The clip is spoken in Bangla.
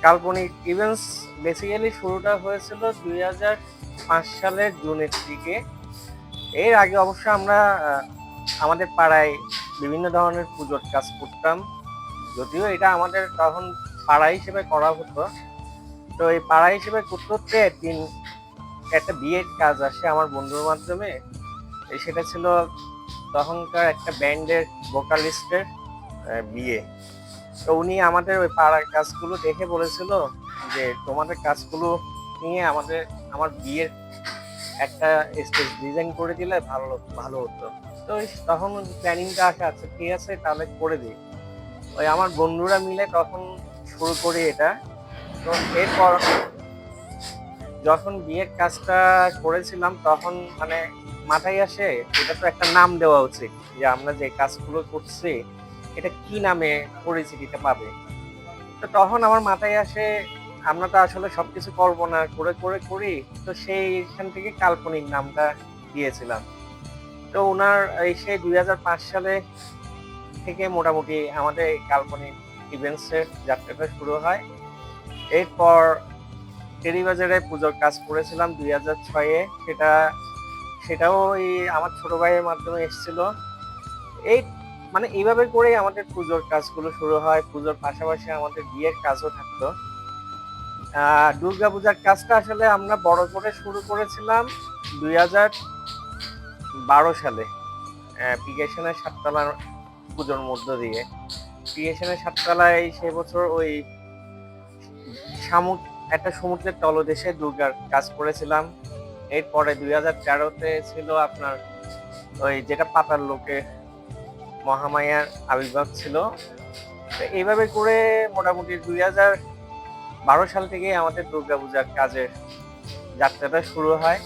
কাল্পনিক ইভেন্টস বেসিক্যালি শুরুটা হয়েছিল 2005 সালের জুনের দিকে। এর আগে অবশ্য আমরা আমাদের পাড়ায় বিভিন্ন ধরনের পুজোর কাজ করতাম। যদিও এটা আমাদের তখন পাড়া হিসেবে করা হতো। তো এই পাড়া হিসেবে করতে করতে একদিন একটা বিয়ের কাজ আসে আমার বন্ধুর মাধ্যমে। সেটা ছিল তখনকার একটা ব্যান্ডের ভোকালিস্টের বিয়ে। তো উনি আমাদের ওই পাড়ার কাজগুলো দেখে বলেছিল যে তোমাদের কাজগুলো নিয়ে আমার বিয়ের একটা স্টেজ ডিজাইন করে দিলে ভালো ভালো হতো। তো তখন প্ল্যানিংটা আসে, আচ্ছা ঠিক আছে তাহলে করে দিই। ওই আমার বন্ধুরা মিলে তখন শুরু করি এটা। তো এরপর যখন বিয়ের কাজটা করেছিলাম তখন মানে মাথায় আসে এটা তো একটা নাম দেওয়া উচিত, যে আমরা যে কাজগুলো করছি এটা কি নামে পরিচিতিটা পাবে। তো তখন আমার মাথায় আসে আমরা তো আসলে সবকিছু কল্পনা করে করে করি, তো সেইখান থেকে কাল্পনিক নামটা দিয়েছিলাম। তো ওনার সেই 2005 সালে থেকে মোটামুটি আমাদের এই কাল্পনিক ইভেন্টসের যাত্রাটা শুরু হয়। এরপর টেরিবাজারে পুজোর কাজ করেছিলাম 2006-এ। সেটাও ওই আমার ছোট ভাইয়ের মাধ্যমে এসেছিল। এই মানে এইভাবে করেই আমাদের পুজোর কাজগুলো শুরু হয়। পুজোর পাশাপাশি আমাদের বিয়ের কাজও থাকতো। দুর্গাপূজার কাজটা আসলে আমরা বড় করে শুরু করেছিলাম 2012 সালে পিকেশনের সাততলার পুজোর মধ্য দিয়ে। পিকেশনের সাততলায় সে বছর ওই একটা সমুদ্রের তলদেশে দুর্গার কাজ করেছিলাম। এরপরে 2013-তে ছিল আপনার ওই যেটা পাতাল লোকে মহামায়ার আবির্ভাব ছিল। তো এইভাবে করে মোটামুটি 2012 সাল থেকে আমাদের দুর্গাপূজার কাজের যাত্রাটা শুরু হয়।